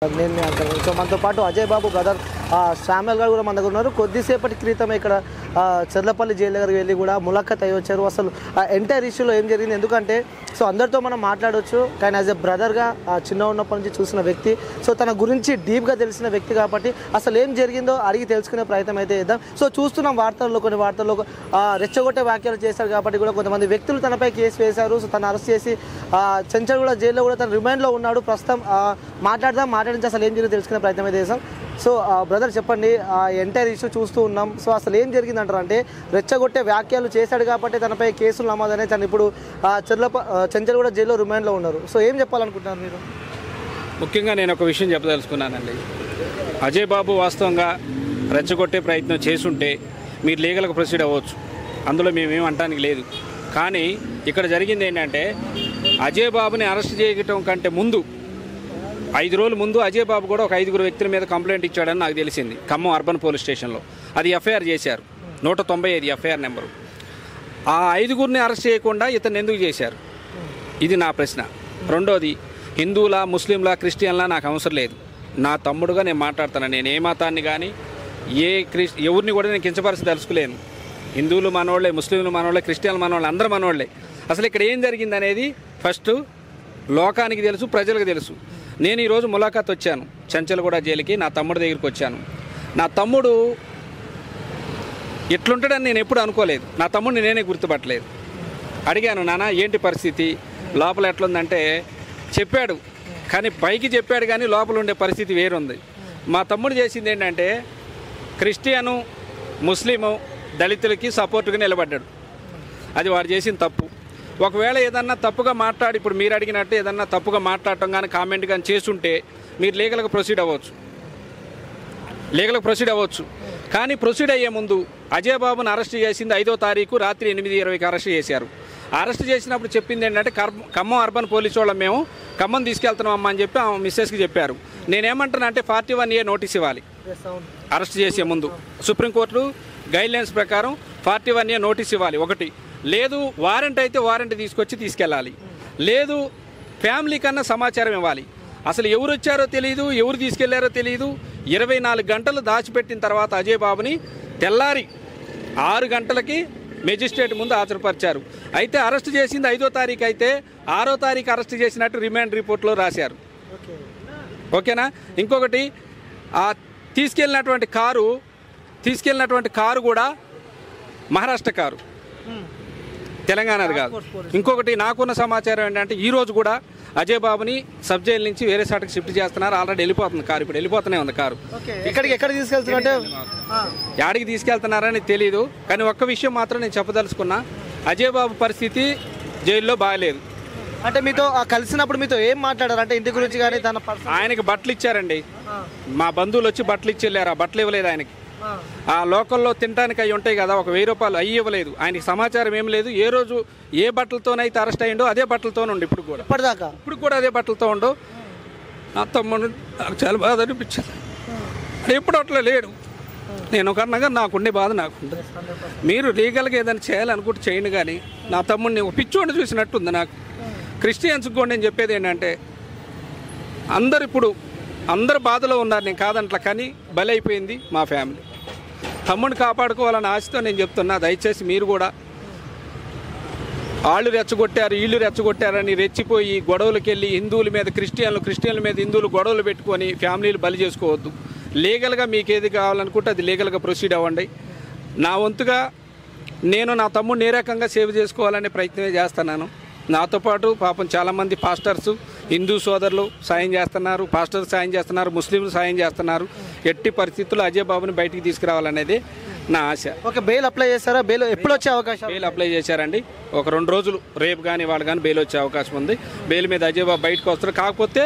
నేను మీ uncle. So మనతో పాటు అజయ్ బాబు బ్రదర్ శామ్యుల్ గారు కూడా మన దగ్గర ఉన్నారు. కొద్దిసేపటి క్రితం ఇక్కడ చెర్లపల్లి జైలు దగ్గరికి వెళ్ళి కూడా ములాఖత్ అయ్యి వచ్చారు. అసలు ఎంటైర్ ఇష్యూలో ఏం జరిగింది, ఎందుకంటే సో అందరితో మనం మాట్లాడవచ్చు, కానీ యాజ్ ఎ బ్రదర్గా చిన్న ఉన్నప్పటి నుంచి చూసిన వ్యక్తి, సో తన గురించి డీప్గా తెలిసిన వ్యక్తి కాబట్టి అసలు ఏం జరిగిందో అడిగి తెలుసుకునే ప్రయత్నం అయితే చేద్దాం. సో చూస్తున్నాం కొన్ని వార్తల్లో రెచ్చగొట్టే వ్యాఖ్యలు చేశారు కాబట్టి కూడా కొంతమంది వ్యక్తులు తనపై కేసు వేశారు. సో తను అరెస్ట్ చేసి చెంచల్గూడ జైల్లో కూడా తను రిమాండ్లో ఉన్నాడు. ప్రస్తుతం మాట్లాడించి అసలు ఏం జరిగిందో తెలుసుకునే ప్రయత్నం అయితే చేస్తాం. సో బ్రదర్ చెప్పండి, ఎంటైర్ ఇష్యూ చూస్తూ ఉన్నాం. సో అసలు ఏం జరిగిందంటారు అంటే, రెచ్చగొట్టే వ్యాఖ్యలు చేశాడు కాబట్టి తనపై కేసులు నమోదనే తను ఇప్పుడు చెంచల్గూడ జైల్లో రిమాండ్లో ఉన్నారు. సో ఏం చెప్పాలనుకుంటున్నారు మీరు? ముఖ్యంగా నేను ఒక విషయం చెప్పదలుచుకున్నానండి. అజయ్ బాబు వాస్తవంగా రెచ్చగొట్టే ప్రయత్నం చేసుంటే మీరు లీగల్గా ప్రొసీడ్ అవ్వచ్చు, అందులో మేమేం అంటానికి లేదు. కానీ ఇక్కడ జరిగింది ఏంటంటే, అజయ్ బాబుని అరెస్ట్ చేయటం కంటే ముందు 5 రోజుల ముందు అజయ్ బాబు కూడా ఒక 5 వ్యక్తుల మీద కంప్లైంట్ ఇచ్చాడని నాకు తెలిసింది ఖమ్మం అర్బన్ పోలీస్ స్టేషన్లో. అది ఎఫ్ఐఆర్ చేశారు, 195 ఎఫ్ఐఆర్ నెంబరు. ఆ 5 అరెస్ట్ చేయకుండా ఇతను ఎందుకు చేశారు, ఇది నా ప్రశ్న. రెండోది, హిందువులా ముస్లింలా క్రిస్టియన్లా నాకు అవసరం లేదు. నా తమ్ముడుగా నేను మాట్లాడుతాను. నేను ఏ మతాన్ని కానీ ఎవరిని కూడా నేను కించపరిచి తెలుసుకోలేను. హిందువులు మనోళ్ళే, ముస్లింలు మనోళ్ళే, క్రిస్టియన్లు మనోళ్ళే, అందరూ మనోళ్ళే. అసలు ఇక్కడ ఏం జరిగింది అనేది ఫస్ట్ లోకానికి తెలుసు, ప్రజలకు తెలుసు. నేను ఈరోజు ములాఖాత్ వచ్చాను చెంచల్గూడ జైలుకి, నా తమ్ముడి దగ్గరికి వచ్చాను. నా తమ్ముడు ఎట్లుంటాడని నేను ఎప్పుడు అనుకోలేదు. నా తమ్ముడిని నేనే గుర్తుపట్టలేదు. అడిగాను, నాన్న ఏంటి పరిస్థితి, లోపల ఎట్లుందంటే చెప్పాడు, కానీ పైకి చెప్పాడు కానీ లోపల ఉండే పరిస్థితి వేరుంది. మా తమ్ముడు చేసింది ఏంటంటే, క్రిస్టియను ముస్లిము దళితులకి సపోర్టుగా నిలబడ్డాడు. అది వాడు చేసిన తప్పు. ఒకవేళ ఏదన్నా తప్పుగా మాట్లాడి, ఇప్పుడు మీరు అడిగినట్టు ఏదన్నా తప్పుగా మాట్లాడటం కానీ కామెంట్ కానీ చేస్తుంటే మీరు లీగల్గా ప్రొసీడ్ అవ్వచ్చు. కానీ ప్రొసీడ్ అయ్యే ముందు అజయ్ బాబుని అరెస్ట్ చేసింది 5వ తారీఖు రాత్రి 8:20కి అరెస్ట్ చేశారు. అరెస్ట్ చేసినప్పుడు చెప్పింది ఏంటంటే, ఖమ్మం అర్బన్ పోలీసు వాళ్ళం మేము ఖమ్మం తీసుకెళ్తున్నామమ్మా అని చెప్పి ఆమె మిస్సెస్కి చెప్పారు. నేనేమంటానంటే 41A నోటీస్ ఇవ్వాలి అరెస్ట్ చేసే ముందు. సుప్రీంకోర్టు గైడ్లైన్స్ ప్రకారం 41A నోటీస్ ఇవ్వాలి. ఒకటి, లేదు వారెంట్ అయితే వారెంట్ తీసుకెళ్ళాలి. లేదు ఫ్యామిలీ కన్నా సమాచారం ఇవ్వాలి. అసలు ఎవరు వచ్చారో తెలియదు, ఎవరు తీసుకెళ్లారో తెలియదు. 24 గంటలు దాచిపెట్టిన తర్వాత అజయ్ బాబుని తెల్లారి 6 గంటలకి మెజిస్ట్రేట్ ముందు హాజరుపరిచారు. అయితే అరెస్ట్ చేసింది 5వ తారీఖు అయితే 6వ తారీఖు అరెస్ట్ చేసినట్టు రిమాండ్ రిపోర్ట్లో రాశారు. ఓకేనా? ఇంకొకటి, తీసుకెళ్ళినటువంటి కారు కూడా మహారాష్ట్ర కారు, తెలంగాణది కాదు. ఇంకొకటి, నాకున్న సమాచారం ఏంటంటే ఈరోజు కూడా అజయ్ బాబుని సబ్ జైలు నుంచి వేరే చోటకి షిఫ్ట్ చేస్తున్నారు. ఆల్రెడీ వెళ్ళిపోతుంది కారు, ఇప్పుడు వెళ్ళిపోతూనే ఉంది కారు. ఎక్కడ తీసుకెళ్తున్నారంటే యాడికి తీసుకెళ్తున్నారని తెలియదు. కానీ ఒక్క విషయం మాత్రం నేను చెప్పదలుచుకున్నా, అజయ్ బాబు పరిస్థితి జైల్లో బాగలేదు. అంటే మీతో కలిసినప్పుడు మీతో ఏం మాట్లాడారు అంటే, ఇంటి గురించి కానీ తన ఆయనకి బట్టలు ఇచ్చారండి. మా బంధువులు వచ్చి బట్టలు ఇచ్చెళ్ళారు. ఆ బట్టలు ఇవ్వలేదు ఆయనకి. ఆ లోకల్లో తినడానికి అవి ఉంటాయి కదా, ఒక 1000 రూపాయలు అవి ఇవ్వలేదు. ఆయనకి సమాచారం ఏం లేదు. ఏ రోజు ఏ బట్టలతోనైతే అరెస్ట్ అయ్యిండో అదే బట్టలతోనే ఉండు. ఇప్పుడు కూడా అదే బట్టలతో ఉండు. నా తమ్ముడు నాకు చాలా బాధ అనిపించింది. ఎప్పుడు అట్లా లేడు. నేను కన్నా నాకుండే బాధ నాకుండే. మీరు లీగల్గా ఏదైనా చేయాలనుకుంటే చేయండి, కానీ నా తమ్ముడిని ఒక పిచ్చోడిని చూసినట్టుంది నాకు. క్రిస్టియన్స్ కూడా నేను చెప్పేది ఏంటంటే, అందరు బాధలో ఉన్నారు, నేను కాదంట్లా. కానీ బలైపోయింది మా ఫ్యామిలీ. తమ్ముడిని కాపాడుకోవాలని ఆశతో నేను చెప్తున్నా. దయచేసి మీరు కూడా వాళ్ళు రెచ్చగొట్టారు, వీళ్ళు రెచ్చగొట్టారని రెచ్చిపోయి గొడవలకు వెళ్ళి క్రిస్టియన్ల మీద హిందువులు గొడవలు పెట్టుకొని ఫ్యామిలీలు బలి చేసుకోవద్దు. లీగల్గా మీకు ఏది కావాలనుకుంటే అది లీగల్గా ప్రొసీడ్ అవ్వండి. నా వంతుగా నేను నా తమ్ముడిని ఏ రకంగా సేవ్ చేసుకోవాలనే ప్రయత్నమే చేస్తున్నాను. నాతో పాటు పాపం చాలామంది పాస్టర్స్, హిందూ సోదరులు సాయం చేస్తున్నారు, పాస్టర్స్ సాయం చేస్తున్నారు, ముస్లింలు సాయం చేస్తున్నారు. ఎట్టి పరిస్థితుల్లో అజయ్ బాబుని బయటికి తీసుకురావాలనేది నా ఆశ. ఒక బెయిల్ అప్లై చేస్తారా? బెయిల్ ఎప్పుడు వచ్చే అవకాశం? బెయిల్ అప్లై చేశారండి. ఒక 2 రోజులు, రేపు కానీ వాళ్ళు కానీ బెయిల్ వచ్చే అవకాశం ఉంది. బెయిల్ మీద అజయ్ బాబు బయటకు వస్తారు. కాకపోతే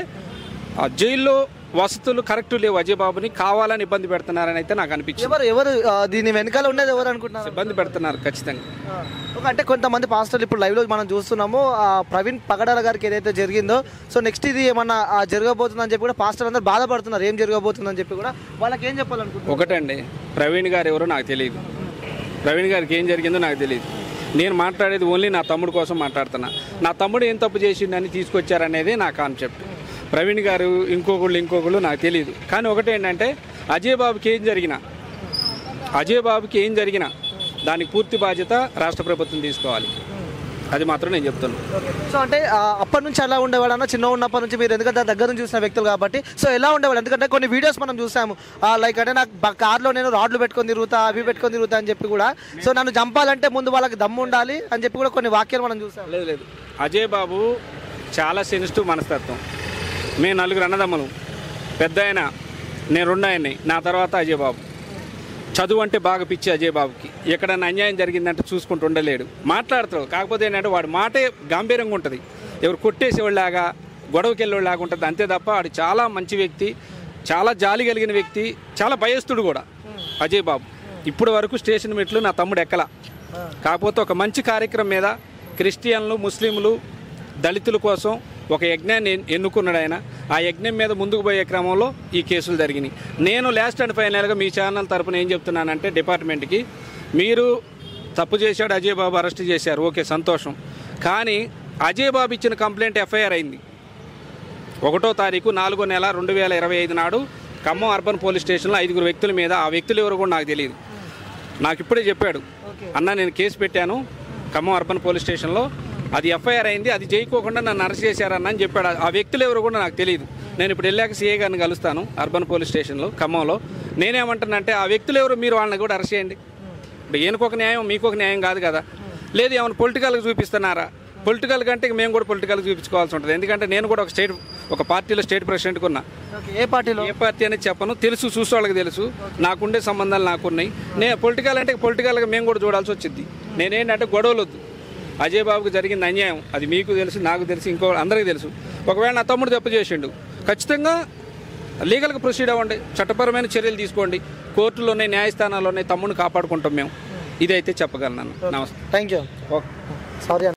ఆ జైల్లో వసతులు కరెక్ట్ లేవు. అజయ్ బాబుని కావాలని ఇబ్బంది పెడుతున్నారని అయితే నాకు అనిపించింది. ఎవరు దీని వెనకాల ఉండేది ఎవరు అనుకుంటున్నారు? ఇబ్బంది పెడుతున్నారు ఖచ్చితంగా. అంటే కొంతమంది పాస్టర్లు ఇప్పుడు లైవ్లో మనం చూస్తున్నాము. ప్రవీణ్ పగడాల గారికి ఏదైతే జరిగిందో, సో నెక్స్ట్ ఇది ఏమన్నా జరగబోతుందని చెప్పి కూడా పాస్టర్ అందరూ బాధపడుతున్నారు. ఏం జరగబోతుందని చెప్పి కూడా వాళ్ళకి ఏం చెప్పాలనుకుంటున్నారు? ఒకటండి, ప్రవీణ్ గారు ఎవరో నాకు తెలియదు. ప్రవీణ్ గారికి ఏం జరిగిందో నాకు తెలియదు. నేను మాట్లాడేది ఓన్లీ నా తమ్ముడు కోసం మాట్లాడుతున్నా. నా తమ్ముడు ఏం తప్పు చేసిండని తీసుకొచ్చారనేది నా కాన్సెప్ట్. ప్రవీణ్ గారు ఇంకొకళ్ళు నాకు తెలియదు. కానీ ఒకటేంటంటే అజయ్ బాబుకి ఏం జరిగినా దానికి పూర్తి బాధ్యత రాష్ట్ర ప్రభుత్వం తీసుకోవాలి. అది మాత్రం నేను చెప్తాను. సో అంటే అప్పటి నుంచి ఎలా ఉండేవాడు అన్న, చిన్న ఉన్నప్పటి నుంచి మీరు ఎందుకంటే దగ్గర నుంచి చూసిన వ్యక్తులు కాబట్టి, సో ఎలా ఉండేవాడు? ఎందుకంటే కొన్ని వీడియోస్ మనం చూసాము, లైక్ అంటే నాకు కార్లో నేను రాడ్లు పెట్టుకొని తిరుగుతా, అవి పెట్టుకొని తిరుగుతా అని చెప్పి కూడా, సో నన్ను చంపాలంటే ముందు వాళ్ళకి దమ్ము ఉండాలి అని చెప్పి కూడా కొన్ని వాక్యాలు మనం చూసాం. లేదు, అజయ్ బాబు చాలా సెన్సిటివ్ మనస్తత్వం. మేము 4 అన్నదమ్ములు, పెద్ద ఆయన, నేను 2 ఆయన్ని, నా తర్వాత అజయ్ బాబు. చదువు అంటే బాగా పిచ్చి అజయ్ బాబుకి. ఎక్కడన్నా అన్యాయం జరిగిందంటే చూసుకుంటూ ఉండలేడు, మాట్లాడతాడు. కాకపోతే ఏంటంటే వాడి మాటే గాంభీర్యంగా ఉంటుంది, ఎవరు కొట్టేసేవాళ్ళలాగా గొడవకి వెళ్ళేవాళ్ళలాగా ఉంటుంది. అంతే తప్ప వాడు చాలా మంచి వ్యక్తి, చాలా జాలి కలిగిన వ్యక్తి, చాలా భయస్తుడు కూడా అజయ్ బాబు. ఇప్పటి వరకు స్టేషన్ మెట్లు నా తమ్ముడు ఎక్కల. కాకపోతే ఒక మంచి కార్యక్రమం మీద క్రిస్టియన్లు, ముస్లింలు, దళితుల కోసం ఒక యజ్ఞాన్ని ఎన్నుకున్నాడు ఆయన. ఆ యజ్ఞం మీద ముందుకు పోయే క్రమంలో ఈ కేసులు జరిగినాయి. నేను లాస్ట్ అండ్ ఫైనల్గా మీ ఛానల్ తరపున ఏం చెప్తున్నానంటే, డిపార్ట్మెంట్కి, మీరు తప్పు చేశాడు, అజయ్ బాబు అరెస్ట్ చేశారు, ఓకే సంతోషం. కానీ అజయ్ బాబు ఇచ్చిన కంప్లైంట్ ఎఫ్ఐఆర్ అయింది 1వ తారీఖు 4వ నెల 2025 నాడు ఖమ్మం అర్బన్ పోలీస్ స్టేషన్లో 5 వ్యక్తుల మీద. ఆ వ్యక్తులు ఎవరు కూడా నాకు తెలియదు. నాకు ఇప్పుడే చెప్పాడు, అన్న నేను కేసు పెట్టాను ఖమ్మం అర్బన్ పోలీస్ స్టేషన్లో, అది ఎఫ్ఐఆర్ అయింది, అది చేయకోకుండా నన్ను అరెస్ట్ చేశారన్న అని చెప్పాడు. ఆ వ్యక్తులు ఎవరు కూడా నాకు తెలియదు. నేను ఇప్పుడు వెళ్ళాక సిఐ గారిని కలుస్తాను అర్బన్ పోలీస్ స్టేషన్లో ఖమ్మంలో. నేనేమంటానంటే ఆ వ్యక్తులు ఎవరు, మీరు వాళ్ళని కూడా అరెస్ట్ చేయండి. ఇప్పుడు ఈయనకొక న్యాయం మీకొక న్యాయం కాదు కదా. లేదు ఏమైనా పొలిటికల్గా చూపిస్తున్నారా? పొలిటికల్ కంటే మేము కూడా పొలిటికల్గా చూపించుకోవాల్సి ఉంటుంది. ఎందుకంటే నేను కూడా ఒక పార్టీలో స్టేట్ ప్రెసిడెంట్గా ఉన్నా. ఏ పార్టీ అనేది చెప్పను, తెలుసు, చూసే వాళ్ళకి తెలుసు, నాకుండే సంబంధాలు నాకున్నాయి. నేను పొలిటికల్ అంటే పొలిటికల్గా మేము కూడా చూడాల్సి వచ్చింది. నేనేంటంటే గొడవలు వద్దు. అజయ్ బాబుకి జరిగింది అన్యాయం, అది మీకు తెలుసు, నాకు తెలుసు, ఇంకో అందరికీ తెలుసు. ఒకవేళ నా తమ్ముడు తప్పు చేసిండు, ఖచ్చితంగా లీగల్గా ప్రొసీడ్ అవ్వండి, చట్టపరమైన చర్యలు తీసుకోండి. కోర్టులోనే, న్యాయస్థానాల్లోనే తమ్ముడిని కాపాడుకుంటాం మేము. ఇదైతే చెప్పగలను. నమస్తే. Thank you. సారీ.